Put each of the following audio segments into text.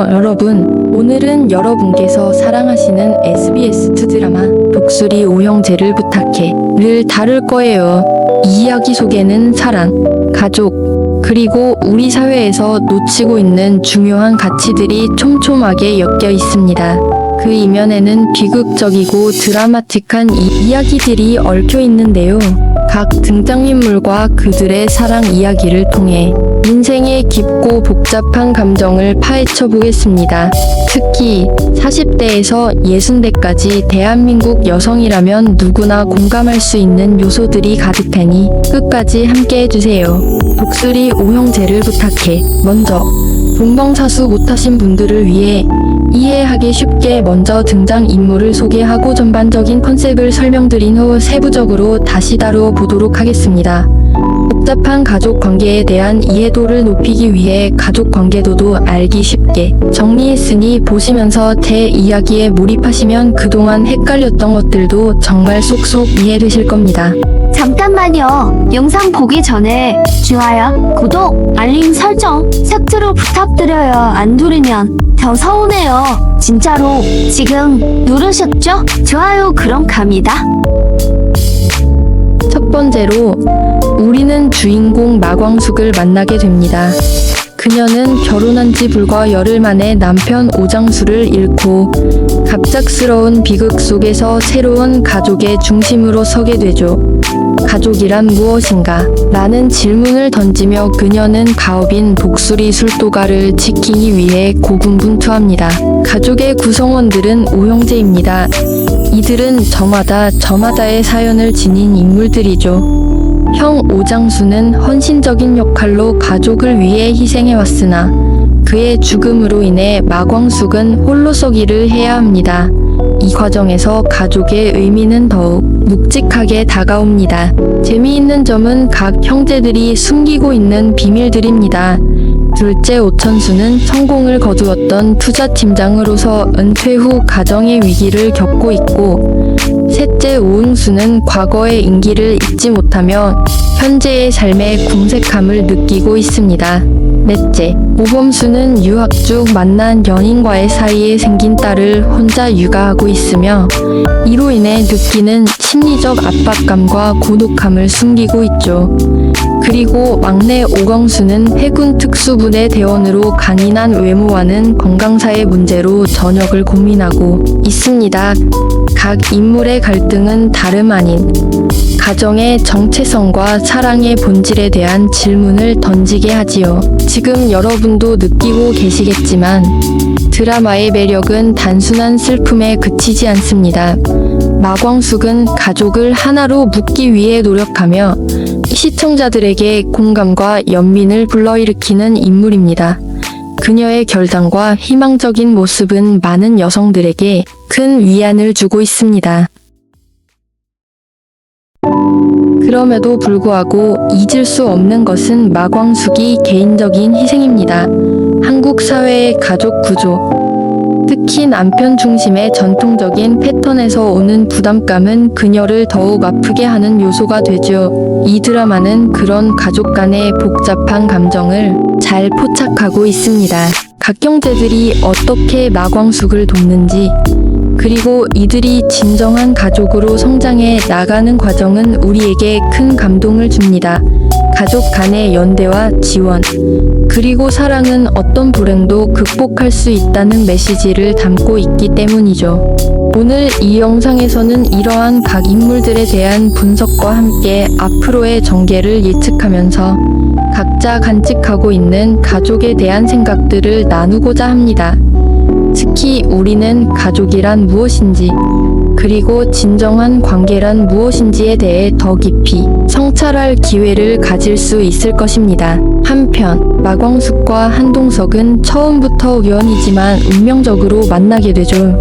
안녕하세요, 여러분. 오늘은 여러분께서 사랑하시는 SBS2 드라마 독수리 오형제를 부탁해를 다룰 거예요. 이 이야기 속에는 사랑, 가족, 그리고 우리 사회에서 놓치고 있는 중요한 가치들이 촘촘하게 엮여 있습니다. 그 이면에는 비극적이고 드라마틱한 이야기들이 얽혀 있는데요. 각 등장인물과 그들의 사랑 이야기를 통해 인생의 깊고 복잡한 감정을 파헤쳐 보겠습니다. 특히 40대에서 60대까지 대한민국 여성이라면 누구나 공감할 수 있는 요소들이 가득하니 끝까지 함께 해주세요. 독수리 오형제를 부탁해. 먼저 본방사수 못하신 분들을 위해 이해하기 쉽게 먼저 등장인물을 소개하고 전반적인 컨셉을 설명드린 후 세부적으로 다시 다루어 보도록 하겠습니다. 복잡한 가족 관계에 대한 이해도를 높이기 위해 가족 관계도도 알기 쉽게 정리했으니 보시면서 제 이야기에 몰입하시면 그동안 헷갈렸던 것들도 정말 쏙쏙 이해되실 겁니다. 잠깐만요. 영상 보기 전에 좋아요, 구독, 알림 설정, 삭제로 부탁드려요. 안 누르면 더 서운해요. 진짜로 지금 누르셨죠? 좋아요. 그럼 갑니다. 첫 번째로 우리는 주인공 마광숙을 만나게 됩니다. 그녀는 결혼한 지 불과 열흘 만에 남편 오장수를 잃고 갑작스러운 비극 속에서 새로운 가족의 중심으로 서게 되죠. 가족이란 무엇인가? 라는 질문을 던지며 그녀는 가업인 독수리 술도가를 지키기 위해 고군분투합니다. 가족의 구성원들은 오형제입니다. 이들은 저마다의 사연을 지닌 인물들이죠. 형 오장수는 헌신적인 역할로 가족을 위해 희생해왔으나 그의 죽음으로 인해 마광숙은 홀로 서기를 해야 합니다. 이 과정에서 가족의 의미는 더욱 묵직하게 다가옵니다. 재미있는 점은 각 형제들이 숨기고 있는 비밀들입니다. 둘째 오천수는 성공을 거두었던 투자팀장으로서 은퇴 후 가정의 위기를 겪고 있고, 셋째 오응수는 과거의 인기를 잊지 못하며 현재의 삶의 궁색함을 느끼고 있습니다. 넷째 오범수는 유학 중 만난 연인과의 사이에 생긴 딸을 혼자 육아하고 있으며 이로 인해 느끼는 심리적 압박감과 고독함을 숨기고 있죠. 그리고 막내 오광수는 해군 특수부대 대원으로 강인한 외모와는 건강사의 문제로 전역을 고민하고 있습니다. 각 인물의 갈등은 다름 아닌 가정의 정체성과 사랑의 본질에 대한 질문을 던지게 하지요. 지금 여러분도 느끼고 계시겠지만 드라마의 매력은 단순한 슬픔에 그치지 않습니다. 마광숙은 가족을 하나로 묶기 위해 노력하며 시청자들에게 공감과 연민을 불러일으키는 인물입니다. 그녀의 결단과 희망적인 모습은 많은 여성들에게 큰 위안을 주고 있습니다. 그럼에도 불구하고 잊을 수 없는 것은 마광숙이 개인적인 희생입니다. 한국 사회의 가족 구조, 특히 남편 중심의 전통적인 패턴에서 오는 부담감은 그녀를 더욱 아프게 하는 요소가 되죠. 이 드라마는 그런 가족 간의 복잡한 감정을 잘 포착하고 있습니다. 각 형제들이 어떻게 마광숙을 돕는지, 그리고 이들이 진정한 가족으로 성장해 나가는 과정은 우리에게 큰 감동을 줍니다. 가족 간의 연대와 지원, 그리고 사랑은 어떤 불행도 극복할 수 있다는 메시지를 담고 있기 때문이죠. 오늘 이 영상에서는 이러한 각 인물들에 대한 분석과 함께 앞으로의 전개를 예측하면서 각자 간직하고 있는 가족에 대한 생각들을 나누고자 합니다. 특히 우리는 가족이란 무엇인지, 그리고 진정한 관계란 무엇인지에 대해 더 깊이 성찰할 기회를 가질 수 있을 것입니다. 한편 마광숙과 한동석은 처음부터 우연이지만 운명적으로 만나게 되죠.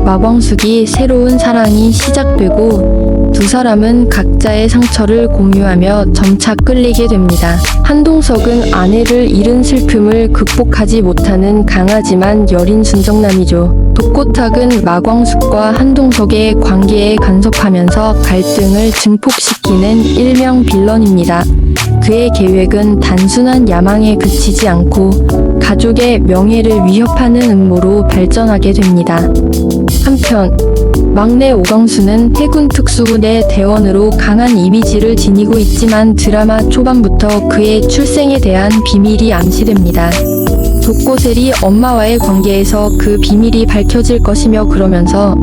마광숙이 새로운 사랑이 시작되고 두 사람은 각자의 상처를 공유하며 점차 끌리게 됩니다. 한동석은 아내를 잃은 슬픔을 극복하지 못하는 강하지만 여린 순정남이죠. 독고탁은 마광숙과 한동석의 관계에 간섭하면서 갈등을 증폭시키는 일명 빌런입니다. 그의 계획은 단순한 야망에 그치지 않고 가족의 명예를 위협하는 음모로 발전하게 됩니다. 한편 막내 오광수는 해군 특수부대 대원으로 강한 이미지를 지니고 있지만 드라마 초반부터 그의 출생에 대한 비밀이 암시됩니다. 독고셀이 엄마와의 관계에서 그 비밀이 밝혀질 것이며 그러면서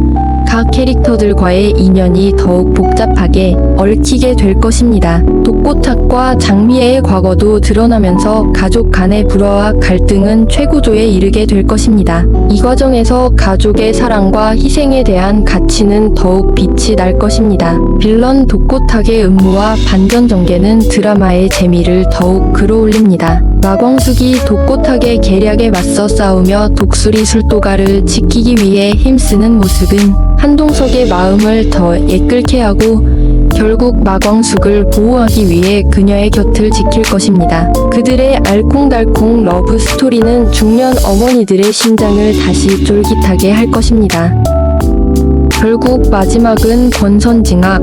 각 캐릭터들과의 인연이 더욱 복잡하게 얽히게 될 것입니다. 독고탁과 장미애의 과거도 드러나면서 가족 간의 불화와 갈등은 최고조에 이르게 될 것입니다. 이 과정에서 가족의 사랑과 희생에 대한 가치는 더욱 빛이 날 것입니다. 빌런 독고탁의 음모와 반전 전개는 드라마의 재미를 더욱 끌어올립니다. 마광숙이 독고탁의 계략에 맞서 싸우며 독수리 술도가를 지키기 위해 힘쓰는 모습은 한동석의 마음을 더 예끌게 하고 결국 마광숙을 보호하기 위해 그녀의 곁을 지킬 것입니다. 그들의 알콩달콩 러브 스토리는 중년 어머니들의 심장을 다시 쫄깃하게 할 것입니다. 결국 마지막은 권선징악,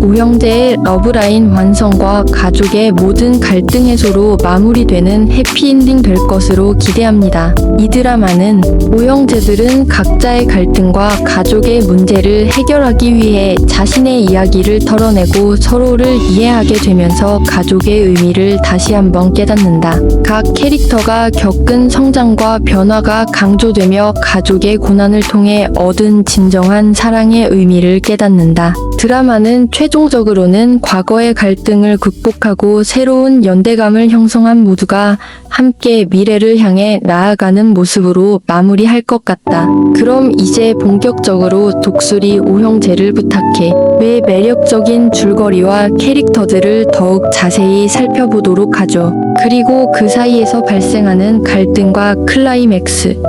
오형제의 러브라인 완성과 가족의 모든 갈등 해소로 마무리되는 해피엔딩 될 것으로 기대합니다. 이 드라마는 오형제들은 각자의 갈등과 가족의 문제를 해결하기 위해 자신의 이야기를 털어내고 서로를 이해하게 되면서 가족의 의미를 다시 한번 깨닫는다. 각 캐릭터가 겪은 성장과 변화가 강조되며 가족의 고난을 통해 얻은 진정한 사랑의 의미를 깨닫는다. 드라마는 최종적으로는 과거의 갈등을 극복하고 새로운 연대감을 형성한 모두가 함께 미래를 향해 나아가는 모습으로 마무리할 것 같다. 그럼 이제 본격적으로 독수리 오형제를 부탁해. 왜 매력적인 줄거리와 캐릭터들을 더욱 자세히 살펴보도록 하죠. 그리고 그 사이에서 발생하는 갈등과 클라이맥스,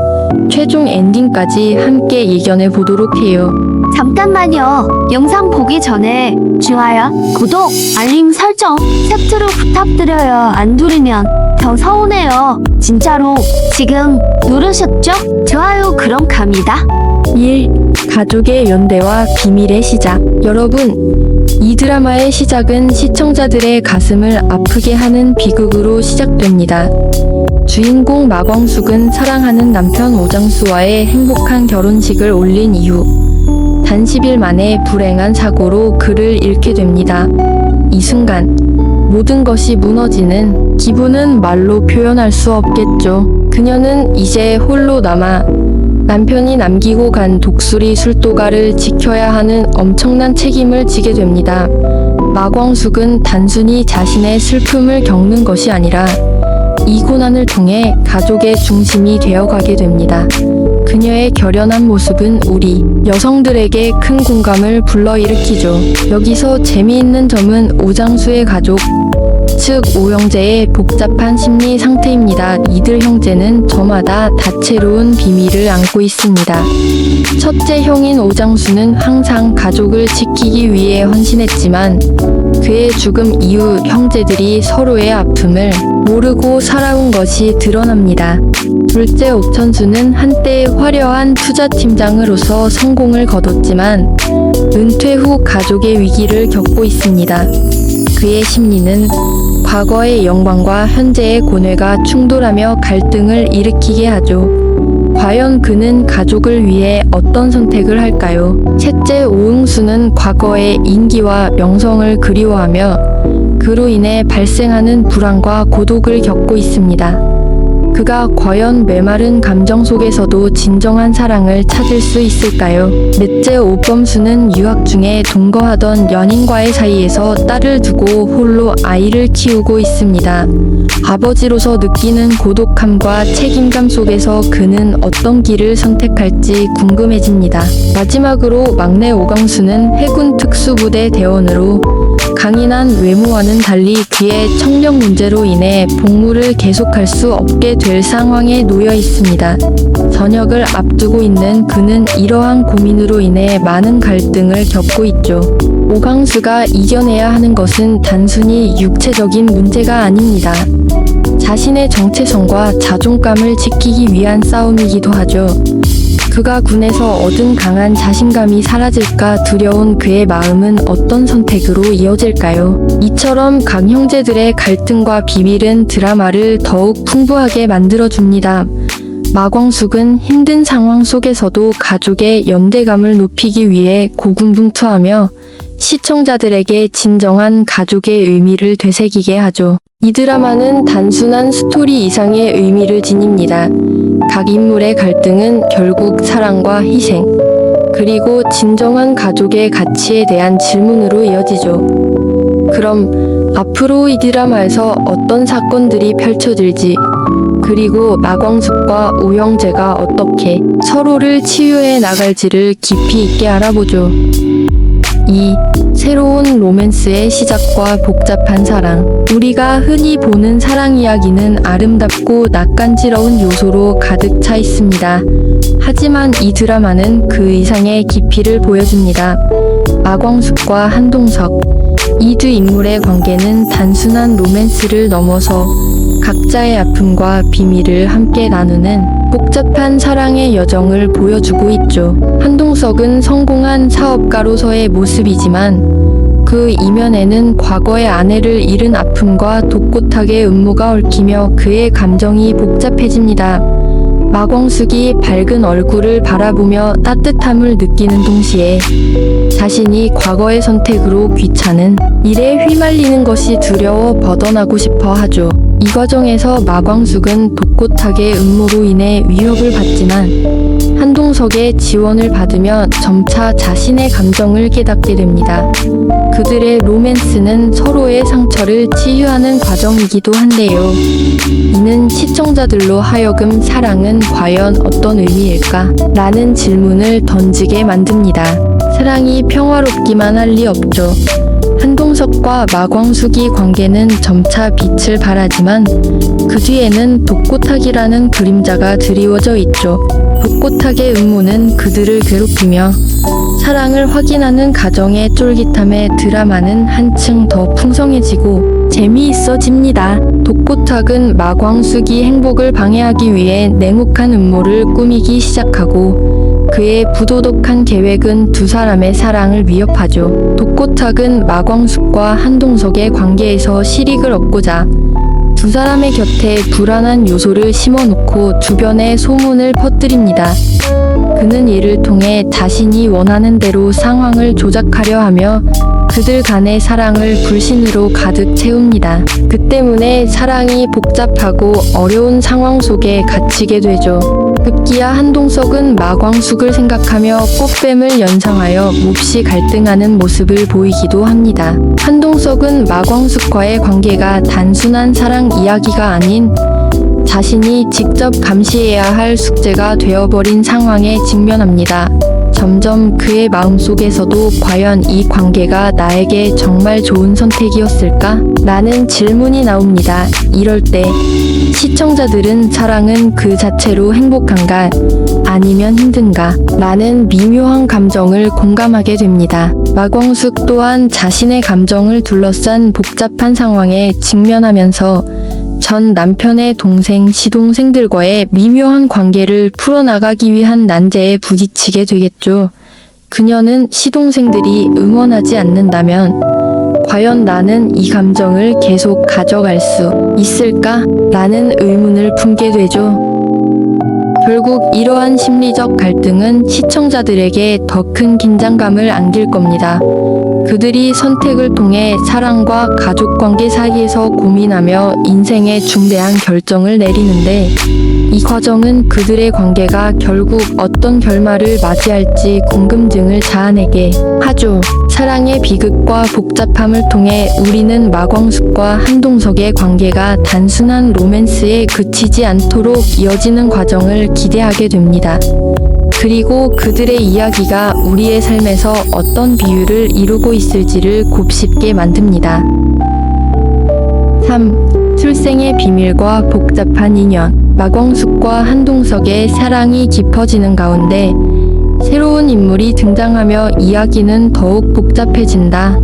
최종 엔딩까지 함께 예견해 보도록 해요. 잠깐만요. 영상 보기 전에 좋아요, 구독, 알림 설정, 팩트로 부탁드려요. 안 누르면 더 서운해요. 진짜로 지금 누르셨죠? 좋아요. 그럼 갑니다. 1. 가족의 연대와 비밀의 시작. 여러분, 이 드라마의 시작은 시청자들의 가슴을 아프게 하는 비극으로 시작됩니다. 주인공 마광숙은 사랑하는 남편 오장수와의 행복한 결혼식을 올린 이후 단 10일 만에 불행한 사고로 그를 잃게 됩니다. 이 순간 모든 것이 무너지는 기분은 말로 표현할 수 없겠죠. 그녀는 이제 홀로 남아 남편이 남기고 간 독수리 술도가를 지켜야 하는 엄청난 책임을 지게 됩니다. 마광숙은 단순히 자신의 슬픔을 겪는 것이 아니라 이 고난을 통해 가족의 중심이 되어가게 됩니다. 그녀의 결연한 모습은 우리 여성들에게 큰 공감을 불러일으키죠. 여기서 재미있는 점은 오장수의 가족, 즉 오형제의 복잡한 심리 상태입니다. 이들 형제는 저마다 다채로운 비밀을 안고 있습니다. 첫째 형인 오장수는 항상 가족을 지키기 위해 헌신했지만 그의 죽음 이후 형제들이 서로의 아픔을 모르고 살아온 것이 드러납니다. 둘째 옥천수는 한때 화려한 투자팀장으로서 성공을 거뒀지만 은퇴 후 가족의 위기를 겪고 있습니다. 그의 심리는 과거의 영광과 현재의 고뇌가 충돌하며 갈등을 일으키게 하죠. 과연 그는 가족을 위해 어떤 선택을 할까요? 셋째 오응수는 과거의 인기와 명성을 그리워하며 그로 인해 발생하는 불안과 고독을 겪고 있습니다. 그가 과연 메마른 감정 속에서도 진정한 사랑을 찾을 수 있을까요? 넷째 오범수는 유학 중에 동거하던 연인과의 사이에서 딸을 두고 홀로 아이를 키우고 있습니다. 아버지로서 느끼는 고독함과 책임감 속에서 그는 어떤 길을 선택할지 궁금해집니다. 마지막으로 막내 오광수는 해군 특수부대 대원으로 강인한 외모와는 달리 그의 청력 문제로 인해 복무를 계속할 수 없게 될 상황에 놓여 있습니다. 전역을 앞두고 있는 그는 이러한 고민으로 인해 많은 갈등을 겪고 있죠. 오강수가 이겨내야 하는 것은 단순히 육체적인 문제가 아닙니다. 자신의 정체성과 자존감을 지키기 위한 싸움이기도 하죠. 그가 군에서 얻은 강한 자신감이 사라질까 두려운 그의 마음은 어떤 선택으로 이어질까요? 이처럼 각 형제들의 갈등과 비밀은 드라마를 더욱 풍부하게 만들어줍니다. 마광숙은 힘든 상황 속에서도 가족의 연대감을 높이기 위해 고군분투하며 시청자들에게 진정한 가족의 의미를 되새기게 하죠. 이 드라마는 단순한 스토리 이상의 의미를 지닙니다. 각 인물의 갈등은 결국 사랑과 희생, 그리고 진정한 가족의 가치에 대한 질문으로 이어지죠. 그럼 앞으로 이 드라마에서 어떤 사건들이 펼쳐질지, 그리고 마광숙과 오형제가 어떻게 서로를 치유해 나갈지를 깊이 있게 알아보죠. 이 새로운 로맨스의 시작과 복잡한 사랑. 우리가 흔히 보는 사랑 이야기는 아름답고 낯간지러운 요소로 가득 차 있습니다. 하지만 이 드라마는 그 이상의 깊이를 보여줍니다. 마광숙과 한동석. 이 두 인물의 관계는 단순한 로맨스를 넘어서 각자의 아픔과 비밀을 함께 나누는 복잡한 사랑의 여정을 보여주고 있죠. 한동석은 성공한 사업가로서의 모습이지만 그 이면에는 과거의 아내를 잃은 아픔과 독고탁의 음모가 얽히며 그의 감정이 복잡해집니다. 마광숙이 밝은 얼굴을 바라보며 따뜻함을 느끼는 동시에 자신이 과거의 선택으로 귀찮은 일에 휘말리는 것이 두려워 벗어나고 싶어 하죠. 이 과정에서 마광숙은 독고탁의 음모로 인해 위협을 받지만 한동석의 지원을 받으며 점차 자신의 감정을 깨닫게 됩니다. 그들의 로맨스는 서로의 상처를 치유하는 과정이기도 한데요. 이는 시청자들로 하여금 사랑은 과연 어떤 의미일까? 라는 질문을 던지게 만듭니다. 사랑이 평화롭기만 할 리 없죠. 한동석과 마광숙이 관계는 점차 빛을 발하지만 그 뒤에는 독고탁이라는 그림자가 드리워져 있죠. 독고탁의 음모는 그들을 괴롭히며 사랑을 확인하는 가정의 쫄깃함에 드라마는 한층 더 풍성해지고 재미있어집니다. 독고탁은 마광숙이 행복을 방해하기 위해 냉혹한 음모를 꾸미기 시작하고 그의 부도덕한 계획은 두 사람의 사랑을 위협하죠. 독고탁은 마광숙과 한동석의 관계에서 실익을 얻고자 두 사람의 곁에 불안한 요소를 심어놓고 주변에 소문을 퍼뜨립니다. 그는 이를 통해 자신이 원하는 대로 상황을 조작하려 하며 그들 간의 사랑을 불신으로 가득 채웁니다. 그 때문에 사랑이 복잡하고 어려운 상황 속에 갇히게 되죠. 급기야 한동석은 마광숙을 생각하며 꽃뱀을 연상하여 몹시 갈등하는 모습을 보이기도 합니다. 한동석은 마광숙과의 관계가 단순한 사랑 이야기가 아닌 자신이 직접 감시해야 할 숙제가 되어버린 상황에 직면합니다. 점점 그의 마음속에서도 과연 이 관계가 나에게 정말 좋은 선택이었을까? 라는 질문이 나옵니다. 이럴 때 시청자들은 사랑은 그 자체로 행복한가? 아니면 힘든가? 라는 미묘한 감정을 공감하게 됩니다. 마광숙 또한 자신의 감정을 둘러싼 복잡한 상황에 직면하면서 전 남편의 동생, 시동생들과의 미묘한 관계를 풀어나가기 위한 난제에 부딪히게 되겠죠. 그녀는 시동생들이 응원하지 않는다면 과연 나는 이 감정을 계속 가져갈 수 있을까? 라는 의문을 품게 되죠. 결국 이러한 심리적 갈등은 시청자들에게 더 큰 긴장감을 안길 겁니다. 그들이 선택을 통해 사랑과 가족관계 사이에서 고민하며 인생의 중대한 결정을 내리는데 이 과정은 그들의 관계가 결국 어떤 결말을 맞이할지 궁금증을 자아내게 하죠. 사랑의 비극과 복잡함을 통해 우리는 마광숙과 한동석의 관계가 단순한 로맨스에 그치지 않도록 이어지는 과정을 기대하게 됩니다. 그리고 그들의 이야기가 우리의 삶에서 어떤 비율을 이루고 있을지를 곱씹게 만듭니다. 3. 출생의 비밀과 복잡한 인연. 마광숙과 한동석의 사랑이 깊어지는 가운데 새로운 인물이 등장하며 이야기는 더욱 복잡해진다.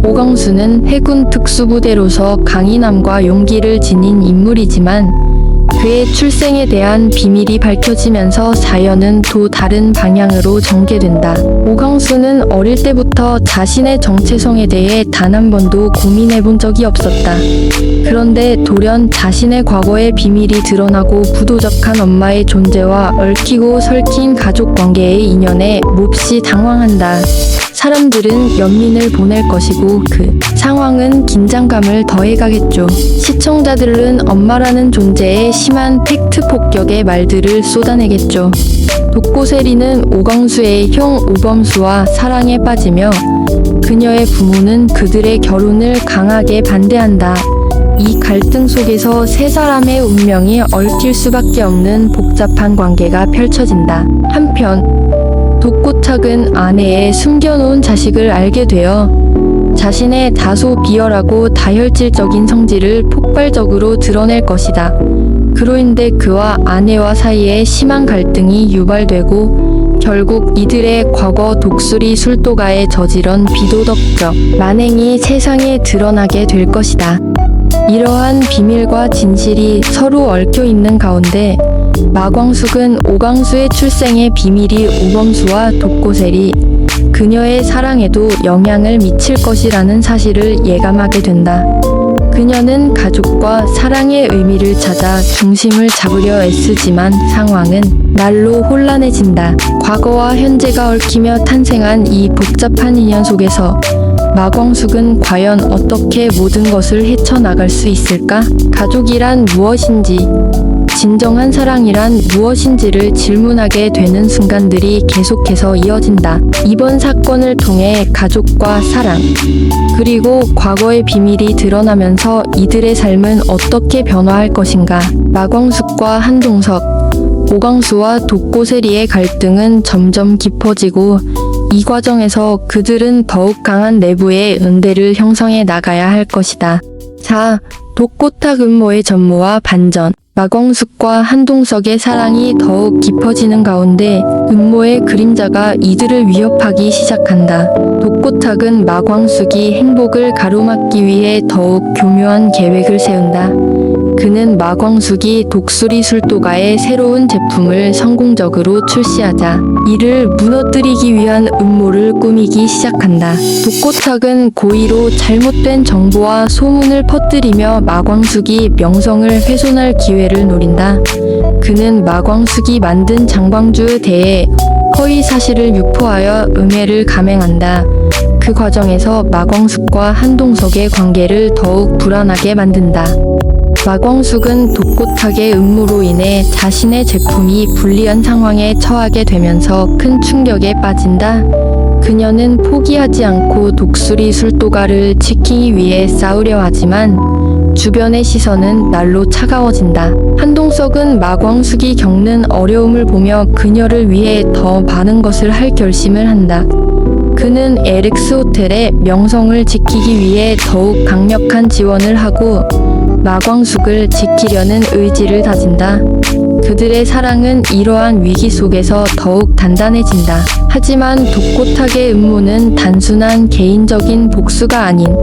오광수는 해군 특수부대로서 강인함과 용기를 지닌 인물이지만 그의 출생에 대한 비밀이 밝혀지면서 사연은 또 다른 방향으로 전개된다. 오광수는 어릴 때부터 자신의 정체성에 대해 단 한 번도 고민해본 적이 없었다. 그런데 돌연 자신의 과거의 비밀이 드러나고 부도덕한 엄마의 존재와 얽히고 설킨 가족 관계의 인연에 몹시 당황한다. 사람들은 연민을 보낼 것이고 그 상황은 긴장감을 더해가겠죠. 시청자들은 엄마라는 존재의 심한 팩트 폭격의 말들을 쏟아내겠죠. 독고세리는 오광수의 형 오범수와 사랑에 빠지며 그녀의 부모는 그들의 결혼을 강하게 반대한다. 이 갈등 속에서 세 사람의 운명이 얽힐 수밖에 없는 복잡한 관계가 펼쳐진다. 한편 독고탁은 아내의 숨겨놓은 자식을 알게 되어 자신의 다소 비열하고 다혈질적인 성질을 폭발적으로 드러낼 것이다. 그로 인해 그와 아내와 사이에 심한 갈등이 유발되고 결국 이들의 과거 독수리 술도가의 저지른 비도덕적 만행이 세상에 드러나게 될 것이다. 이러한 비밀과 진실이 서로 얽혀 있는 가운데 마광숙은 오광수의 출생의 비밀이 오범수와 독고세리, 그녀의 사랑에도 영향을 미칠 것이라는 사실을 예감하게 된다. 그녀는 가족과 사랑의 의미를 찾아 중심을 잡으려 애쓰지만 상황은 날로 혼란해진다. 과거와 현재가 얽히며 탄생한 이 복잡한 인연 속에서 마광숙은 과연 어떻게 모든 것을 헤쳐나갈 수 있을까? 가족이란 무엇인지, 진정한 사랑이란 무엇인지를 질문하게 되는 순간들이 계속해서 이어진다. 이번 사건을 통해 가족과 사랑, 그리고 과거의 비밀이 드러나면서 이들의 삶은 어떻게 변화할 것인가? 마광숙과 한동석, 오광수와 독고세리의 갈등은 점점 깊어지고 이 과정에서 그들은 더욱 강한 내부의 은대를 형성해 나가야 할 것이다. 4. 독고탁 음모의 전모와 반전. 마광숙과 한동석의 사랑이 더욱 깊어지는 가운데 음모의 그림자가 이들을 위협하기 시작한다. 독고탁은 마광숙이 행복을 가로막기 위해 더욱 교묘한 계획을 세운다. 그는 마광숙이 독수리 술도가의 새로운 제품을 성공적으로 출시하자 이를 무너뜨리기 위한 음모를 꾸미기 시작한다. 독고탁은 고의로 잘못된 정보와 소문을 퍼뜨리며 마광숙이 명성을 훼손할 기회를 노린다. 그는 마광숙이 만든 장방주에 대해 허위 사실을 유포하여 음해를 감행한다. 그 과정에서 마광숙과 한동석의 관계를 더욱 불안하게 만든다. 마광숙은 독고탁의 음모로 인해 자신의 제품이 불리한 상황에 처하게 되면서 큰 충격에 빠진다. 그녀는 포기하지 않고 독수리 술도가를 지키기 위해 싸우려 하지만 주변의 시선은 날로 차가워진다. 한동석은 마광숙이 겪는 어려움을 보며 그녀를 위해 더 많은 것을 할 결심을 한다. 그는 LX 호텔의 명성을 지키기 위해 더욱 강력한 지원을 하고 마광숙을 지키려는 의지를 다진다. 그들의 사랑은 이러한 위기 속에서 더욱 단단해진다. 하지만 독고탁의 음모는 단순한 개인적인 복수가 아닌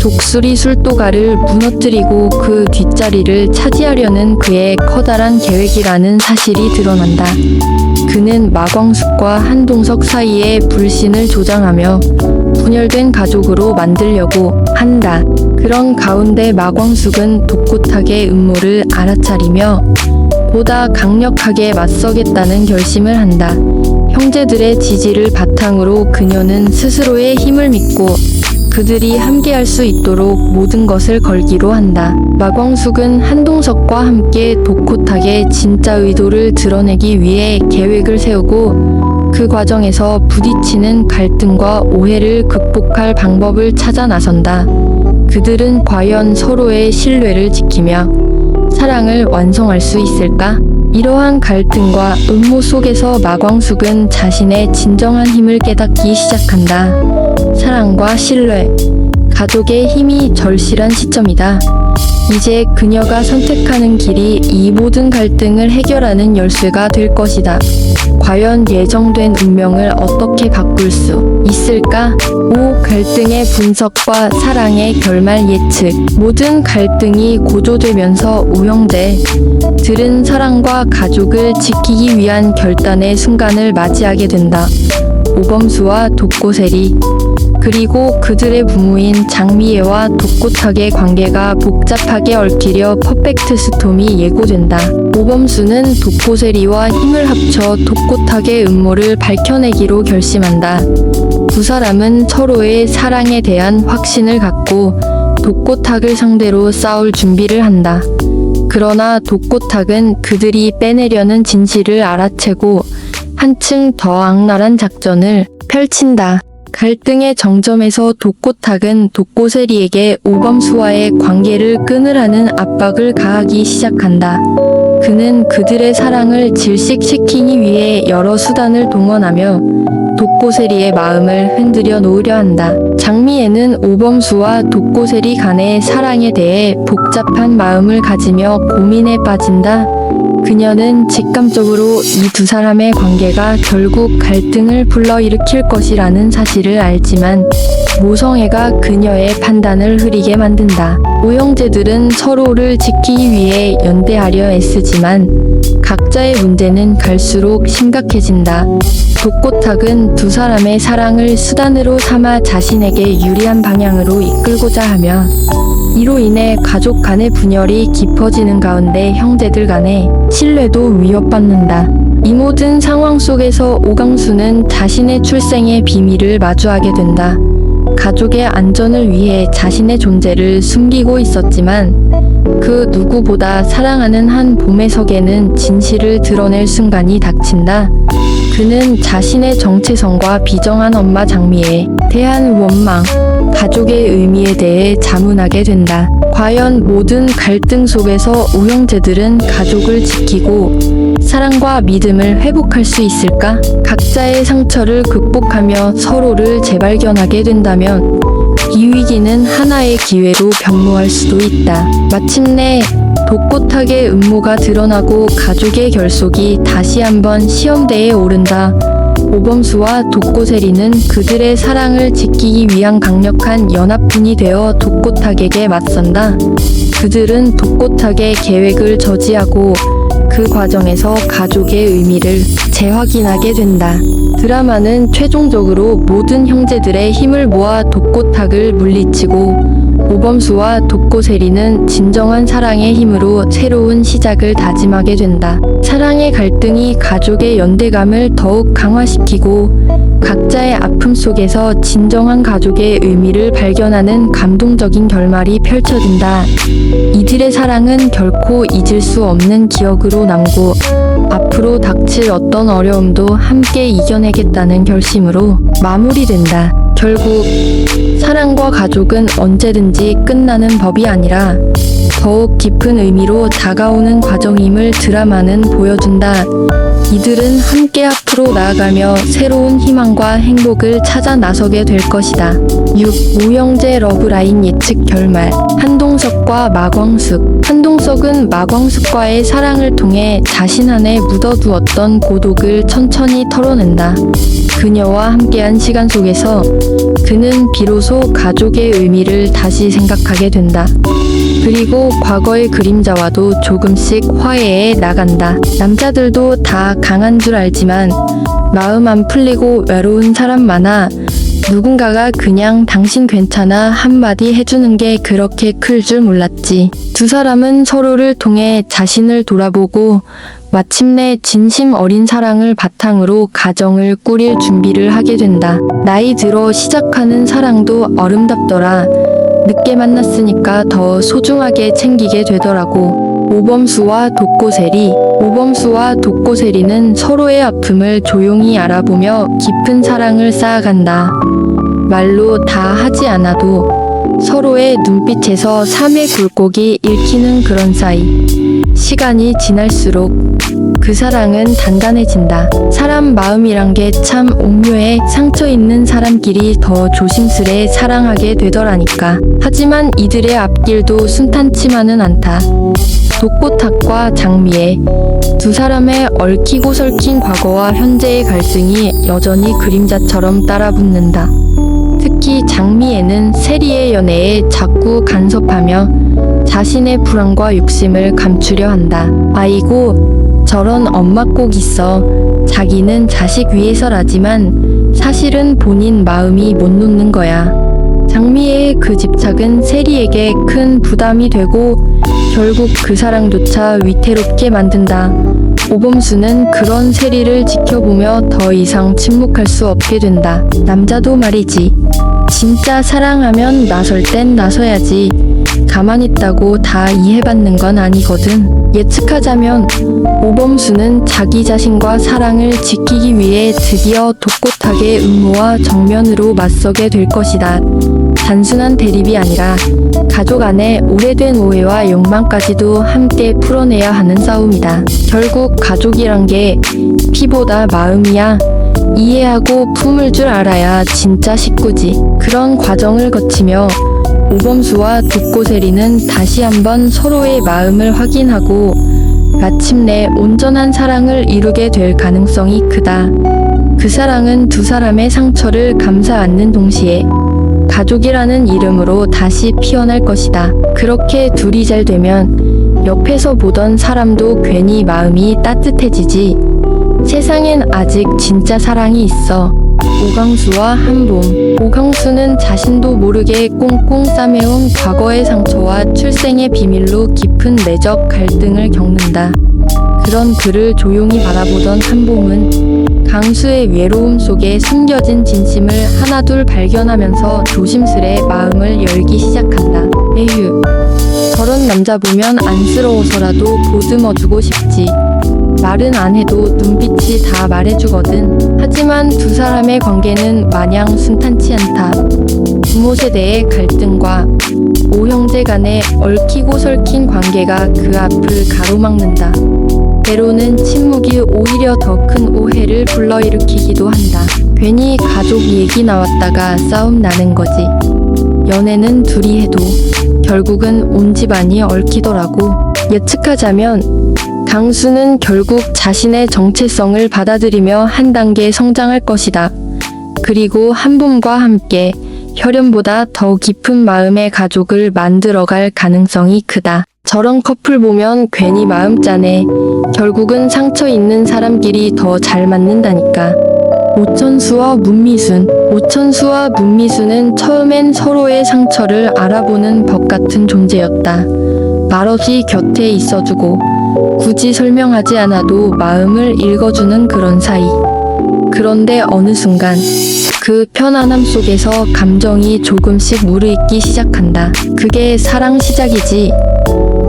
독수리 술도가를 무너뜨리고 그 뒷자리를 차지하려는 그의 커다란 계획이라는 사실이 드러난다. 그는 마광숙과 한동석 사이에 불신을 조장하며 분열된 가족으로 만들려고 한다. 그런 가운데 마광숙은 독고탁의 음모를 알아차리며 보다 강력하게 맞서겠다는 결심을 한다. 형제들의 지지를 바탕으로 그녀는 스스로의 힘을 믿고 그들이 함께할 수 있도록 모든 것을 걸기로 한다. 마광숙은 한동석과 함께 독호탁의 진짜 의도를 드러내기 위해 계획을 세우고 그 과정에서 부딪히는 갈등과 오해를 극복할 방법을 찾아 나선다. 그들은 과연 서로의 신뢰를 지키며 사랑을 완성할 수 있을까? 이러한 갈등과 음모 속에서 마광숙은 자신의 진정한 힘을 깨닫기 시작한다. 사랑과 신뢰, 가족의 힘이 절실한 시점이다. 이제 그녀가 선택하는 길이 이 모든 갈등을 해결하는 열쇠가 될 것이다. 과연 예정된 운명을 어떻게 바꿀 수 있을까? 5. 갈등의 분석과 사랑의 결말 예측. 모든 갈등이 고조되면서 우형제들은 사랑과 가족을 지키기 위한 결단의 순간을 맞이하게 된다. 오범수와 독고세리 그리고 그들의 부모인 장미애와 독고탁의 관계가 복잡하게 얽히려 퍼펙트 스톰이 예고된다. 오범수는 독고세리와 힘을 합쳐 독고탁의 음모를 밝혀내기로 결심한다. 두 사람은 서로의 사랑에 대한 확신을 갖고 독고탁을 상대로 싸울 준비를 한다. 그러나 독고탁은 그들이 빼내려는 진실을 알아채고 한층 더 악랄한 작전을 펼친다. 갈등의 정점에서 독고탁은 독고세리에게 오범수와의 관계를 끊으라는 압박을 가하기 시작한다. 그는 그들의 사랑을 질식시키기 위해 여러 수단을 동원하며 독고세리의 마음을 흔들어 놓으려 한다. 장미애는 오범수와 독고세리 간의 사랑에 대해 복잡한 마음을 가지며 고민에 빠진다. 그녀는 직감적으로 이 두 사람의 관계가 결국 갈등을 불러일으킬 것이라는 사실을 알지만 모성애가 그녀의 판단을 흐리게 만든다. 오형제들은 서로를 지키기 위해 연대하려 애쓰지만 각자의 문제는 갈수록 심각해진다. 독고탁은 두 사람의 사랑을 수단으로 삼아 자신에게 유리한 방향으로 이끌고자 하며 이로 인해 가족 간의 분열이 깊어지는 가운데 형제들 간의 신뢰도 위협받는다. 이 모든 상황 속에서 오강수는 자신의 출생의 비밀을 마주하게 된다. 가족의 안전을 위해 자신의 존재를 숨기고 있었지만 그 누구보다 사랑하는 한 봄의석에는 진실을 드러낼 순간이 닥친다. 그는 자신의 정체성과 비정한 엄마 장미에 대한 원망, 가족의 의미에 대해 자문하게 된다. 과연 모든 갈등 속에서 오형제들은 가족을 지키고 사랑과 믿음을 회복할 수 있을까? 각자의 상처를 극복하며 서로를 재발견하게 된다면 이 위기는 하나의 기회로 변모할 수도 있다. 마침내 독고탁의 음모가 드러나고 가족의 결속이 다시 한번 시험대에 오른다. 오범수와 독고세리는 그들의 사랑을 지키기 위한 강력한 연합군이 되어 독고탁에게 맞선다. 그들은 독고탁의 계획을 저지하고 그 과정에서 가족의 의미를 재확인하게 된다. 드라마는 최종적으로 모든 형제들의 힘을 모아 독고탁을 물리치고 오범수와 독고세리는 진정한 사랑의 힘으로 새로운 시작을 다짐하게 된다. 사랑의 갈등이 가족의 연대감을 더욱 강화시키고 각자의 아픔 속에서 진정한 가족의 의미를 발견하는 감동적인 결말이 펼쳐진다. 이들의 사랑은 결코 잊을 수 없는 기억으로 남고 앞으로 닥칠 어떤 어려움도 함께 이겨내겠다는 결심으로 마무리된다. 결국 사랑과 가족은 언제든지 끝나는 법이 아니라 더욱 깊은 의미로 다가오는 과정임을 드라마는 보여준다. 이들은 함께 앞으로 나아가며 새로운 희망과 행복을 찾아 나서게 될 것이다. 6. 오형제 러브라인 예측 결말. 한동석과 마광숙. 한동석은 마광숙과의 사랑을 통해 자신 안에 묻어두었던 고독을 천천히 털어낸다. 그녀와 함께한 시간 속에서 그는 비로소 가족의 의미를 다시 생각하게 된다. 그리고 과거의 그림자와도 조금씩 화해해 나간다. 남자들도 다 강한 줄 알지만 마음 안 풀리고 외로운 사람 많아. 누군가가 그냥 당신 괜찮아 한마디 해주는 게 그렇게 클 줄 몰랐지. 두 사람은 서로를 통해 자신을 돌아보고 마침내 진심 어린 사랑을 바탕으로 가정을 꾸릴 준비를 하게 된다. 나이 들어 시작하는 사랑도 아름답더라. 늦게 만났으니까 더 소중하게 챙기게 되더라고. 오범수와 독고세리는 서로의 아픔을 조용히 알아보며 깊은 사랑을 쌓아간다. 말로 다 하지 않아도 서로의 눈빛에서 삶의 굴곡이 읽히는 그런 사이. 시간이 지날수록 그 사랑은 단단해진다. 사람 마음이란 게 참 오묘해. 상처 있는 사람끼리 더 조심스레 사랑하게 되더라니까. 하지만 이들의 앞길도 순탄치만은 않다. 독고탁과 장미애. 두 사람의 얽히고 설킨 과거와 현재의 갈등이 여전히 그림자처럼 따라붙는다. 특히 장미애는 세리의 연애에 자꾸 간섭하며 자신의 불안과 욕심을 감추려 한다. 아이고, 저런 엄마 꼭 있어. 자기는 자식 위해서라지만 사실은 본인 마음이 못 놓는 거야. 장미애의 그 집착은 세리에게 큰 부담이 되고 결국 그 사랑조차 위태롭게 만든다. 오범수는 그런 세리를 지켜보며 더 이상 침묵할 수 없게 된다. 남자도 말이지. 진짜 사랑하면 나설 땐 나서야지. 가만히 있다고 다 이해받는 건 아니거든. 예측하자면 오범수는 자기 자신과 사랑을 지키기 위해 드디어 독고탁의 음모와 정면으로 맞서게 될 것이다. 단순한 대립이 아니라 가족 안의 오래된 오해와 욕망까지도 함께 풀어내야 하는 싸움이다. 결국 가족이란 게 피보다 마음이야. 이해하고 품을 줄 알아야 진짜 식구지. 그런 과정을 거치며 오범수와 독고세리는 다시 한번 서로의 마음을 확인하고 마침내 온전한 사랑을 이루게 될 가능성이 크다. 그 사랑은 두 사람의 상처를 감싸 안는 동시에 가족이라는 이름으로 다시 피어날 것이다. 그렇게 둘이 잘 되면 옆에서 보던 사람도 괜히 마음이 따뜻해지지. 세상엔 아직 진짜 사랑이 있어. 오강수와 한봄. 오강수는 자신도 모르게 꽁꽁 싸매온 과거의 상처와 출생의 비밀로 깊은 내적 갈등을 겪는다. 그런 그를 조용히 바라보던 한봄은 강수의 외로움 속에 숨겨진 진심을 하나둘 발견하면서 조심스레 마음을 열기 시작한다. 에휴, 저런 남자 보면 안쓰러워서라도 보듬어주고 싶지. 말은 안 해도 눈빛이 다 말해주거든. 하지만 두 사람의 관계는 마냥 순탄치 않다. 부모 세대의 갈등과 오형제 간의 얽히고 설킨 관계가 그 앞을 가로막는다. 때로는 침묵이 오히려 더 큰 오해를 불러일으키기도 한다. 괜히 가족 얘기 나왔다가 싸움 나는 거지. 연애는 둘이 해도 결국은 온 집안이 얽히더라고. 예측하자면 강수는 결국 자신의 정체성을 받아들이며 한 단계 성장할 것이다. 그리고 한봄과 함께 혈연보다 더 깊은 마음의 가족을 만들어갈 가능성이 크다. 저런 커플 보면 괜히 마음 짠해. 결국은 상처 있는 사람끼리 더 잘 맞는다니까. 오천수와 문미순은 처음엔 서로의 상처를 알아보는 법 같은 존재였다. 말없이 곁에 있어주고 굳이 설명하지 않아도 마음을 읽어주는 그런 사이. 그런데 어느 순간 그 편안함 속에서 감정이 조금씩 무르익기 시작한다. 그게 사랑 시작이지.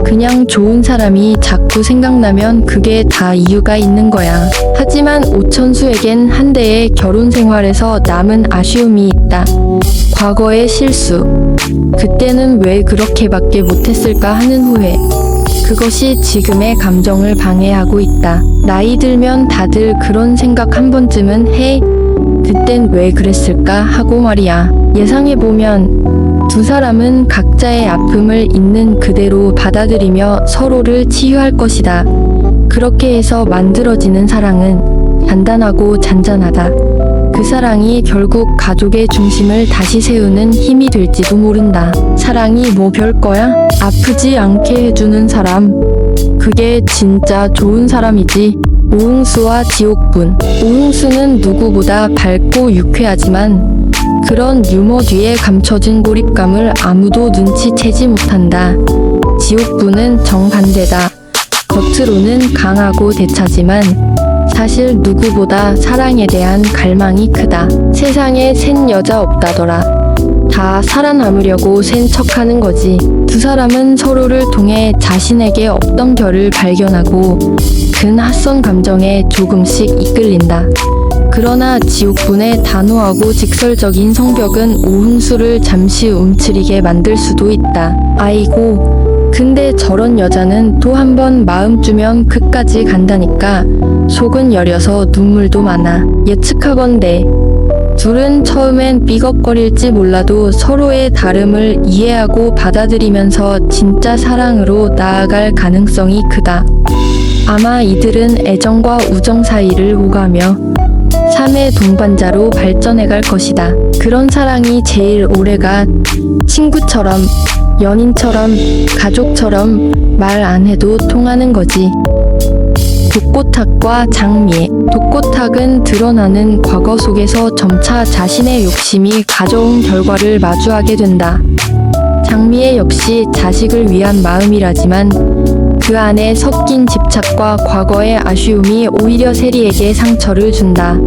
그냥 좋은 사람이 자꾸 생각나면 그게 다 이유가 있는 거야. 하지만 오천수에겐 한대의 결혼 생활에서 남은 아쉬움이 있다. 과거의 실수. 그때는 왜 그렇게밖에 못했을까 하는 후회. 그것이 지금의 감정을 방해하고 있다. 나이 들면 다들 그런 생각 한 번쯤은 해. 그땐 왜 그랬을까 하고 말이야. 예상해보면 두 사람은 각자의 아픔을 있는 그대로 받아들이며 서로를 치유할 것이다. 그렇게 해서 만들어지는 사랑은 단단하고 잔잔하다. 그 사랑이 결국 가족의 중심을 다시 세우는 힘이 될지도 모른다. 사랑이 뭐 별거야? 아프지 않게 해주는 사람. 그게 진짜 좋은 사람이지. 오흥수와 지옥분. 오흥수는 누구보다 밝고 유쾌하지만 그런 유머 뒤에 감춰진 고립감을 아무도 눈치채지 못한다. 지옥부는 정반대다. 겉으로는 강하고 대차지만 사실 누구보다 사랑에 대한 갈망이 크다. 세상에 센 여자 없다더라. 다 살아남으려고 센 척하는 거지. 두 사람은 서로를 통해 자신에게 없던 결을 발견하고 그 낯선 감정에 조금씩 이끌린다. 그러나 지옥분의 단호하고 직설적인 성격은 오흥수를 잠시 움츠리게 만들 수도 있다. 아이고, 근데 저런 여자는 또 한 번 마음 주면 끝까지 간다니까. 속은 여려서 눈물도 많아. 예측하건대 둘은 처음엔 삐걱거릴지 몰라도 서로의 다름을 이해하고 받아들이면서 진짜 사랑으로 나아갈 가능성이 크다. 아마 이들은 애정과 우정 사이를 오가며 삶의 동반자로 발전해갈 것이다. 그런 사랑이 제일 오래가 친구처럼, 연인처럼, 가족처럼 말 안 해도 통하는 거지. 독고탁과 장미. 독고탁은 드러나는 과거 속에서 점차 자신의 욕심이 가져온 결과를 마주하게 된다. 장미의 역시 자식을 위한 마음이라지만 그 안에 섞인 집착과 과거의 아쉬움이 오히려 세리에게 상처를 준다.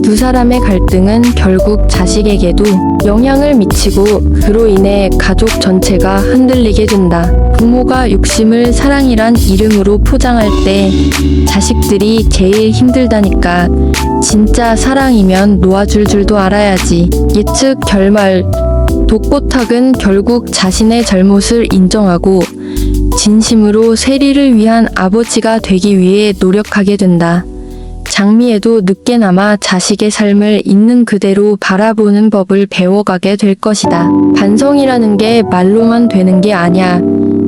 두 사람의 갈등은 결국 자식에게도 영향을 미치고 그로 인해 가족 전체가 흔들리게 된다. 부모가 욕심을 사랑이란 이름으로 포장할 때 자식들이 제일 힘들다니까. 진짜 사랑이면 놓아줄 줄도 알아야지. 예측 결말. 독고탁은 결국 자신의 잘못을 인정하고 진심으로 세리를 위한 아버지가 되기 위해 노력하게 된다. 장미에도 늦게나마 자식의 삶을 있는 그대로 바라보는 법을 배워가게 될 것이다. 반성이라는 게 말로만 되는 게 아냐.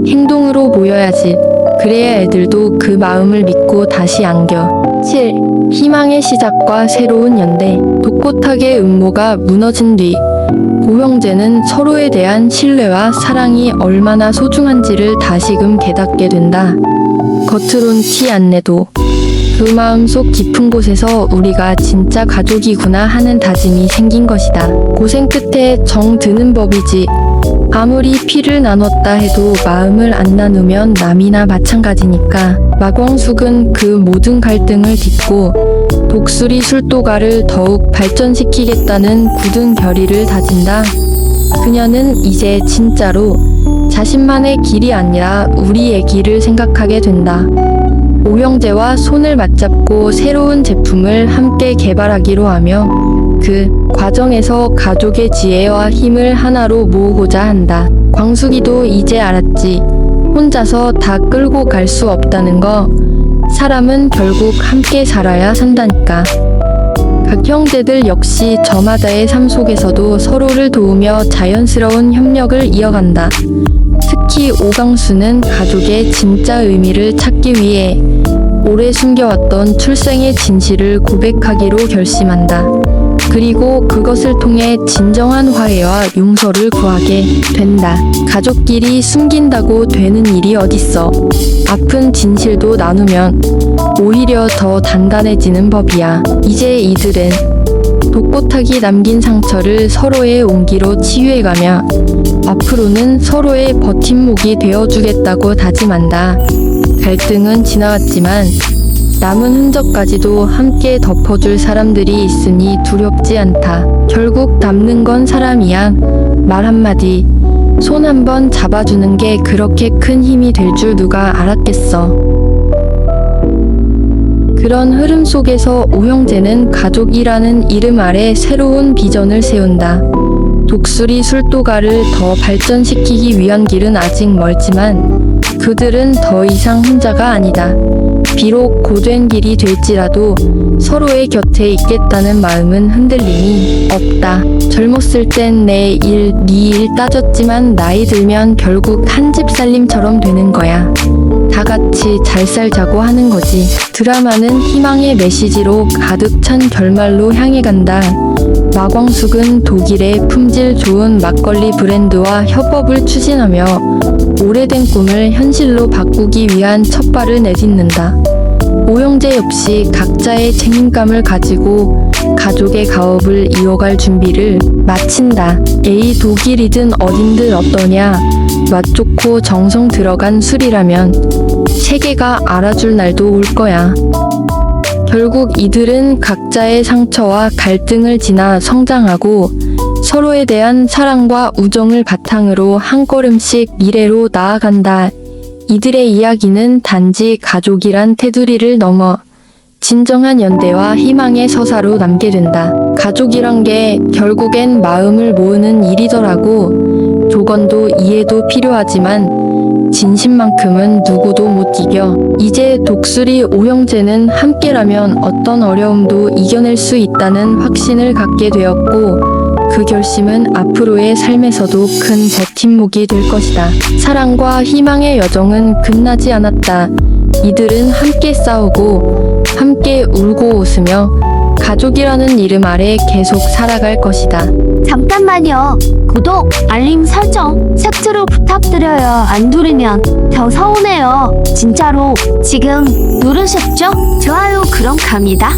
행동으로 보여야지. 그래야 애들도 그 마음을 믿고 다시 안겨. 7. 희망의 시작과 새로운 연대. 독고탁의 음모가 무너진 뒤 오형제는 서로에 대한 신뢰와 사랑이 얼마나 소중한지를 다시금 깨닫게 된다. 겉으론 티 안 내도 그 마음속 깊은 곳에서 우리가 진짜 가족이구나 하는 다짐이 생긴 것이다. 고생 끝에 정 드는 법이지. 아무리 피를 나눴다 해도 마음을 안 나누면 남이나 마찬가지니까. 마광숙은 그 모든 갈등을 딛고 독수리 술도가를 더욱 발전시키겠다는 굳은 결의를 다진다. 그녀는 이제 진짜로 자신만의 길이 아니라 우리의 길을 생각하게 된다. 오형제와 손을 맞잡고 새로운 제품을 함께 개발하기로 하며 그 과정에서 가족의 지혜와 힘을 하나로 모으고자 한다. 광숙이도 이제 알았지. 혼자서 다 끌고 갈 수 없다는 거. 사람은 결국 함께 살아야 산다니까. 각 형제들 역시 저마다의 삶 속에서도 서로를 도우며 자연스러운 협력을 이어간다. 특히 오강수는 가족의 진짜 의미를 찾기 위해 오래 숨겨왔던 출생의 진실을 고백하기로 결심한다. 그리고 그것을 통해 진정한 화해와 용서를 구하게 된다. 가족끼리 숨긴다고 되는 일이 어딨어. 아픈 진실도 나누면 오히려 더 단단해지는 법이야. 이제 이들은 독고탁이 남긴 상처를 서로의 온기로 치유해가며 앞으로는 서로의 버팀목이 되어주겠다고 다짐한다. 갈등은 지나갔지만 남은 흔적까지도 함께 덮어줄 사람들이 있으니 두렵지 않다. 결국 남는 건 사람이야. 말 한마디, 손 한번 잡아주는 게 그렇게 큰 힘이 될 줄 누가 알았겠어. 그런 흐름 속에서 오형제는 가족이라는 이름 아래 새로운 비전을 세운다. 독수리 술도가를 더 발전시키기 위한 길은 아직 멀지만 그들은 더 이상 혼자가 아니다. 비록 고된 길이 될지라도 서로의 곁에 있겠다는 마음은 흔들림이 없다. 젊었을 땐 내 일, 네 일 따졌지만 나이 들면 결국 한 집 살림처럼 되는 거야. 다 같이 잘 살자고 하는 거지. 드라마는 희망의 메시지로 가득 찬 결말로 향해 간다. 마광숙은 독일의 품질 좋은 막걸리 브랜드와 협업을 추진하며 오래된 꿈을 현실로 바꾸기 위한 첫발을 내딛는다. 오형제 역시 각자의 책임감을 가지고 가족의 가업을 이어갈 준비를 마친다. 에이, 독일이든 어딘들 어떠냐. 맛 좋고 정성 들어간 술이라면 세계가 알아줄 날도 올 거야. 결국 이들은 각자의 상처와 갈등을 지나 성장하고 서로에 대한 사랑과 우정을 바탕으로 한 걸음씩 미래로 나아간다. 이들의 이야기는 단지 가족이란 테두리를 넘어 진정한 연대와 희망의 서사로 남게 된다. 가족이란 게 결국엔 마음을 모으는 일이더라고. 조건도 이해도 필요하지만 진심만큼은 누구도 못 이겨. 이제 독수리 오형제는 함께라면 어떤 어려움도 이겨낼 수 있다는 확신을 갖게 되었고, 그 결심은 앞으로의 삶에서도 큰 버팀목이 될 것이다. 사랑과 희망의 여정은 끝나지 않았다. 이들은 함께 싸우고 함께 울고 웃으며 가족이라는 이름 아래 계속 살아갈 것이다. 잠깐만요. 구독, 알림 설정, 삭제로 부탁드려요. 안 누르면 더 서운해요. 진짜로 지금 누르셨죠? 좋아요. 그럼 갑니다.